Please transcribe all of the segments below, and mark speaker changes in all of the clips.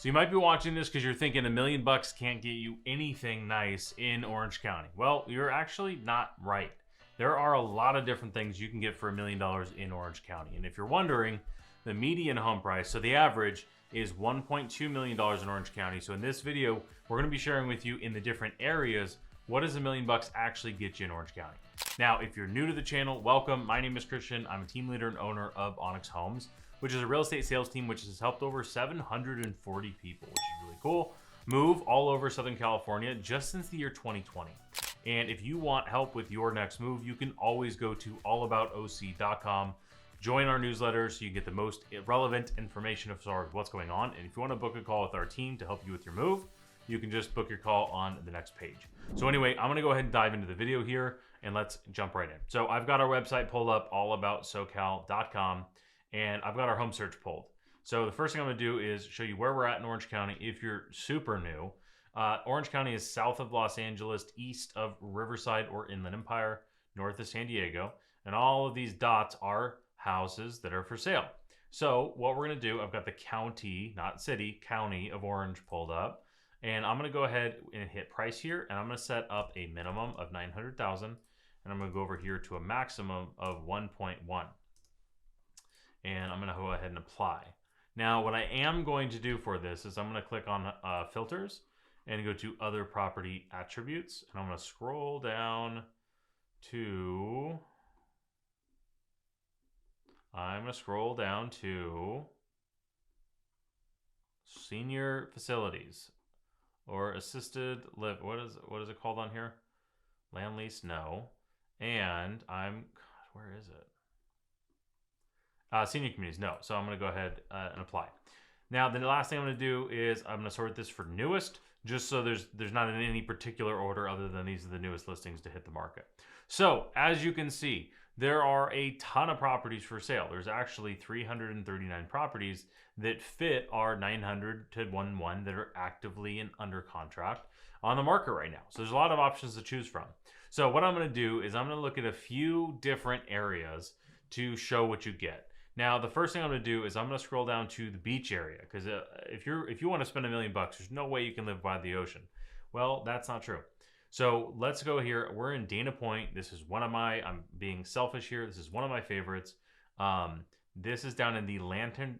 Speaker 1: So you might be watching this because you're thinking $1 million can't get you anything nice in Orange County. Well, you're actually not right. There are a lot of different things you can get for $1 million in Orange County. And if you're wondering, the median home price, so the average, is $1.2 million in Orange County. So in this video, we're going to be sharing with you in the different areas, what does $1 million actually get you in Orange County? Now, if you're new to the channel, welcome. My name is Christian. I'm a team leader and owner of Onyx Homes, which is a real estate sales team which has helped over 740 people, which is really cool, move all over Southern California just since the year 2020. And if you want help with your next move, you can always go to allaboutoc.com, join our newsletter so you get the most relevant information as far as what's going on. And if you want to book a call with our team to help you with your move, you can just book your call on the next page. So anyway, I'm going to go ahead and dive into the video here and let's jump right in. So I've got our website pulled up, allaboutoc.com. And I've got our home search pulled. So the first thing I'm gonna do is show you where we're at in Orange County if you're super new. Orange County is south of Los Angeles, east of Riverside or Inland Empire, north of San Diego. And all of these dots are houses that are for sale. So what we're gonna do, I've got the county, not city, county of Orange pulled up. And I'm gonna go ahead and hit price here. And I'm gonna set up a minimum of 900,000. And I'm gonna go over here to a maximum of 1.1. And I'm going to go ahead and apply. Now, what I am going to do for this is I'm going to click on filters and go to other property attributes. And I'm going to scroll down to, senior facilities or assisted live. What is it called on here? Land lease? No. And God, where is it? Senior communities, no. So I'm going to go ahead and apply. Now, the last thing I'm going to do is I'm going to sort this for newest, just so there's not in any particular order other than these are the newest listings to hit the market. So as you can see, there are a ton of properties for sale. There's actually 339 properties that fit our 900 to 1.1 that are actively and under contract on the market right now. So there's a lot of options to choose from. So what I'm going to do is I'm going to look at a few different areas to show what you get. Now, the first thing I'm going to do is I'm going to scroll down to the beach area because if you want to spend $1 million, there's no way you can live by the ocean. Well, that's not true. So let's go here. We're in Dana Point. This is I'm being selfish here. This is one of my favorites. This is down in the Lantern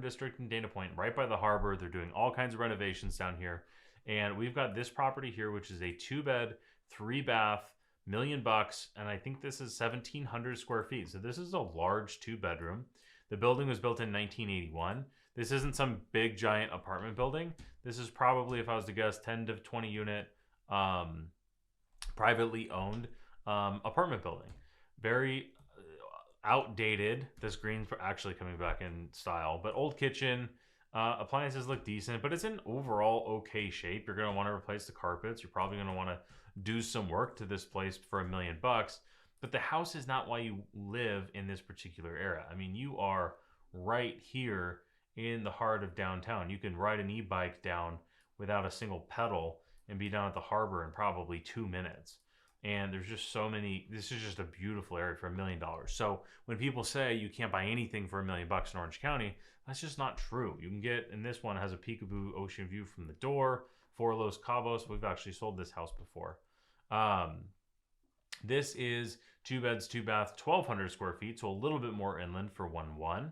Speaker 1: District in Dana Point, right by the harbor. They're doing all kinds of renovations down here. And we've got this property here, which is a 2-bed, 3-bath, $1 million, and I think this is 1,700 square feet. So this is a large 2-bedroom. The building was built in 1981. This isn't some big giant apartment building. This is probably, if I was to guess, 10 to 20 unit privately owned apartment building. Very outdated. This green's actually coming back in style, but old kitchen. Appliances look decent, but it's in overall okay shape. You're going to want to replace the carpets. You're probably going to want to do some work to this place for $1 million, but the house is not why you live in this particular area. I mean, you are right here in the heart of downtown. You can ride an e-bike down without a single pedal and be down at the harbor in probably 2 minutes. And there's just so many, this is just a beautiful area for $1 million. So when people say you can't buy anything for $1 million in Orange County, that's just not true. You can get, and this one has a peekaboo ocean view from the door, 4 Los Cabos. We've actually sold this house before. This is 2 beds, 2 bath, 1,200 square feet. So a little bit more inland for 1.1.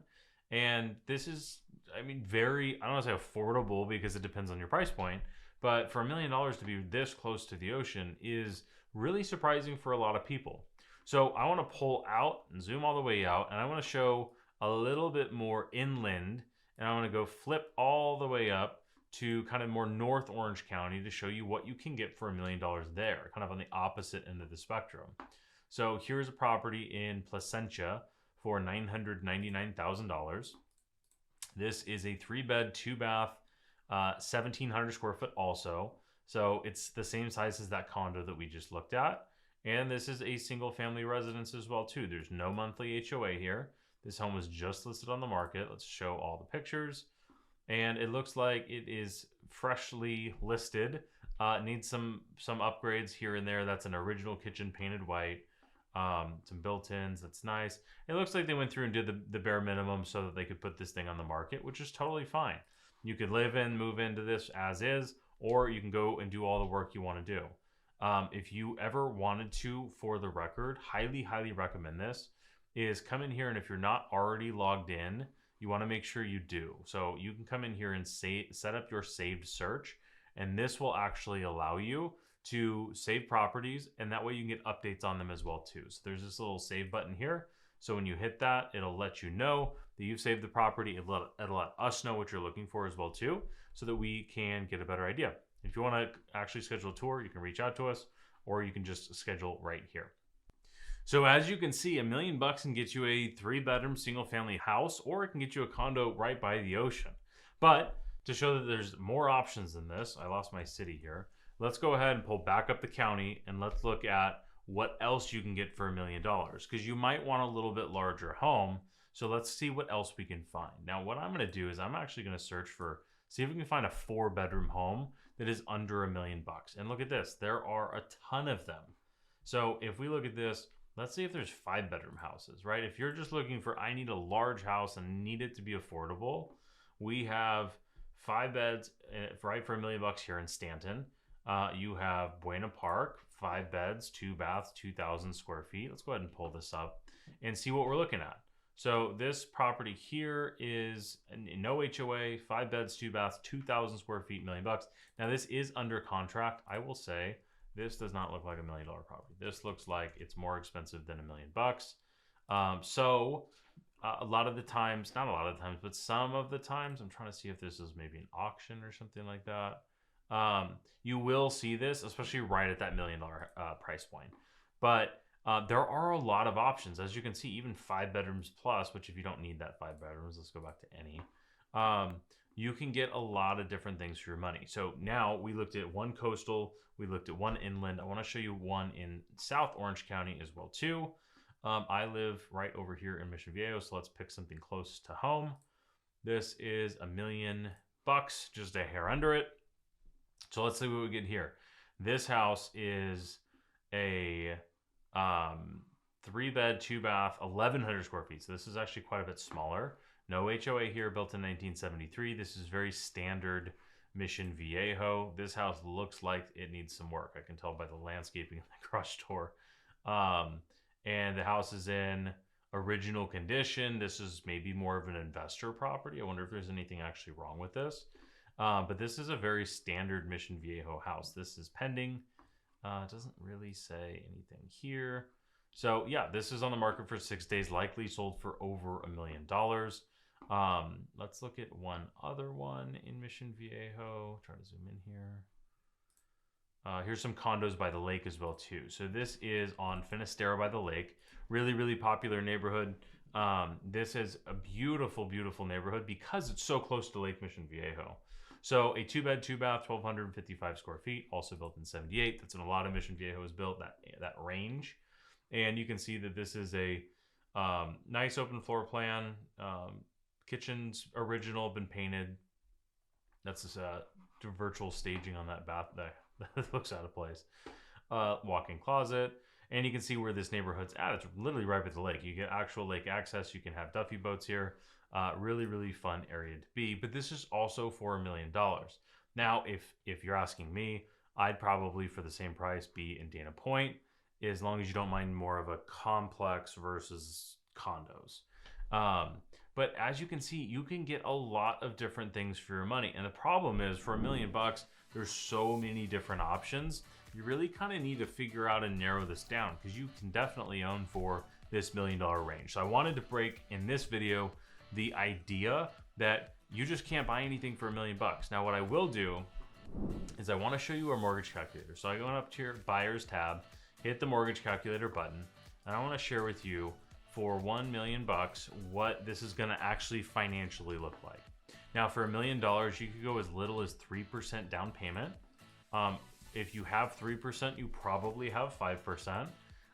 Speaker 1: And this is, I mean, very, I don't want to say affordable because it depends on your price point, but for $1 million to be this close to the ocean is really surprising for a lot of people. So I want to pull out and zoom all the way out, and I want to show a little bit more inland, and I want to go flip all the way up to kind of more North Orange County to show you what you can get for $1 million there, kind of on the opposite end of the spectrum. So here's a property in Placentia for $999,000. This is a 3-bed, 2-bath, 1,700 square foot also. So it's the same size as that condo that we just looked at. And this is a single family residence as well too. There's no monthly HOA here. This home was just listed on the market. Let's show all the pictures. And it looks like it is freshly listed. Needs some upgrades here and there. That's an original kitchen painted white. Some built-ins. That's nice. It looks like they went through and did the bare minimum so that they could put this thing on the market, which is totally fine. You could move into this as is, or you can go and do all the work you want to do. If you ever wanted to, for the record, highly recommend this, is come in here, and if you're not already logged in, you want to make sure you do. So you can come in here and set up your saved search, and this will actually allow you to save properties, and that way you can get updates on them as well too. So there's this little save button here. So when you hit that, it'll let you know that you've saved the property. It'll let us know what you're looking for as well too, so that we can get a better idea. If you want to actually schedule a tour, you can reach out to us, or you can just schedule right here. So as you can see, $1 million can get you a 3-bedroom single family house, or it can get you a condo right by the ocean. But to show that there's more options than this, I lost my city here. Let's go ahead and pull back up the county, and let's look at what else you can get for $1 million, because you might want a little bit larger home. So let's see what else we can find. Now, what I'm going to do is I'm actually going to search see if we can find a 4-bedroom home that is under $1 million. And look at this, there are a ton of them. So if we look at this, let's see if there's 5-bedroom houses, right? If you're just looking for, I need a large house and need it to be affordable, we have 5 beds right for $1 million here in Stanton. You have Buena Park, 5 beds, 2 baths, 2,000 square feet. Let's go ahead and pull this up and see what we're looking at. So this property here is no HOA, 5 beds, 2 baths, 2,000 square feet, $1 million. Now this is under contract. I will say this does not look like $1 million property. This looks like it's more expensive than $1 million. A lot of the times, not a lot of the times, but some of the times, I'm trying to see if this is maybe an auction or something like that. You will see this, especially right at that $1 million price point. But there are a lot of options. As you can see, even 5 bedrooms plus, which if you don't need that 5 bedrooms, let's go back to any. You can get a lot of different things for your money. So now we looked at one coastal, we looked at one inland. I want to show you one in South Orange County as well too. I live right over here in Mission Viejo, so let's pick something close to home. This is $1 million, just a hair under it. So let's see what we get here. This house is a 3-bed, 2-bath, 1,100 square feet. So this is actually quite a bit smaller. No HOA here, built in 1973. This is very standard Mission Viejo. This house looks like it needs some work. I can tell by the landscaping in the garage door. And the house is in original condition. This is maybe more of an investor property. I wonder if there's anything actually wrong with this. But this is a very standard Mission Viejo house. This is pending. It doesn't really say anything here. So yeah, this is on the market for 6 days, likely sold for over $1 million. Let's look at one other one in Mission Viejo. Try to zoom in here. Here's some condos by the lake as well too. So this is on Finisterre by the lake. Really popular neighborhood. This is a beautiful neighborhood because it's so close to Lake Mission Viejo. So a 2-bed, 2-bath, 1,255 square feet, also built in 78. That's when a lot of Mission Viejo was built, that range. And you can see that this is a nice open floor plan. Kitchen's original, been painted. That's this virtual staging on that bath that looks out of place. Walk-in closet. And you can see where this neighborhood's at. It's literally right by the lake. You get actual lake access. You can have Duffy boats here. Really fun area to be. But this is also for $1 million. Now, if you're asking me, I'd probably, for the same price, be in Dana Point, as long as you don't mind more of a complex versus condos. But as you can see, you can get a lot of different things for your money. And the problem is, for $1 million, there's so many different options. You really kind of need to figure out and narrow this down, because you can definitely own for this $1 million range. So I wanted to break in this video the idea that you just can't buy anything for $1 million. Now, what I will do is I want to show you our mortgage calculator. So I go up to your buyers tab, hit the mortgage calculator button, and I want to share with you for $1 million what this is going to actually financially look like. Now, for $1 million, you could go as little as 3% down payment. If you have 3%, you probably have 5.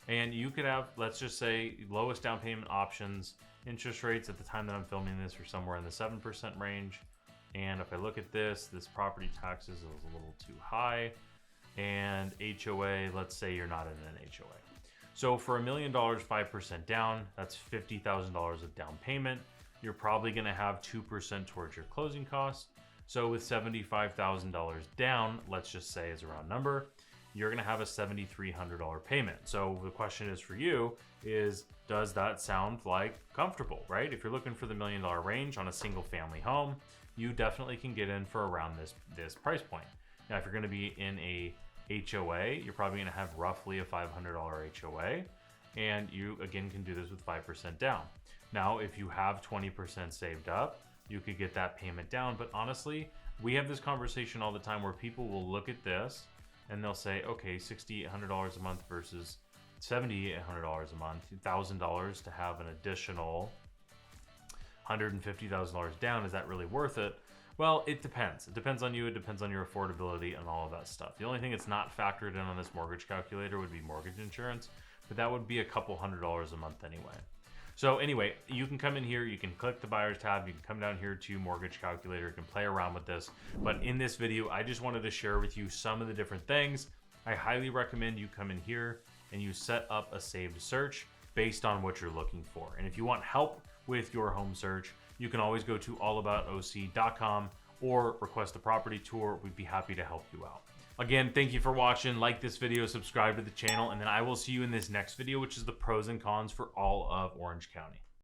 Speaker 1: And you could have, let's just say, lowest down payment options. Interest rates at the time that I'm filming this are somewhere in the 7% range. And if I look at this property taxes is a little too high. And HOA, let's say you're not in an HOA. So for $1 million, 5% down, that's $50,000 of down payment. You're probably going to have 2% towards your closing costs. So with $75,000 down, let's just say as a round number, you're going to have a $7,300 payment. So the question is for you is, does that sound like comfortable, right? If you're looking for the $1 million range on a single family home, you definitely can get in for around this price point. Now, if you're going to be in a HOA, you're probably going to have roughly a $500 HOA, and you again can do this with 5% down. Now, if you have 20% saved up, you could get that payment down. But honestly, we have this conversation all the time where people will look at this and they'll say, okay, $6,800 a month versus $7,800 a month, $1,000 to have an additional $150,000 down. Is that really worth it? Well, it depends. It depends on you. It depends on your affordability and all of that stuff. The only thing that's not factored in on this mortgage calculator would be mortgage insurance, but that would be a couple $100s a month anyway. So anyway, you can come in here, you can click the buyers tab, you can come down here to mortgage calculator, you can play around with this. But in this video, I just wanted to share with you some of the different things. I highly recommend you come in here and you set up a saved search based on what you're looking for. And if you want help with your home search, you can always go to allaboutoc.com or request a property tour. We'd be happy to help you out. Again, thank you for watching. Like this video, subscribe to the channel, and then I will see you in this next video, which is the pros and cons for all of Orange County.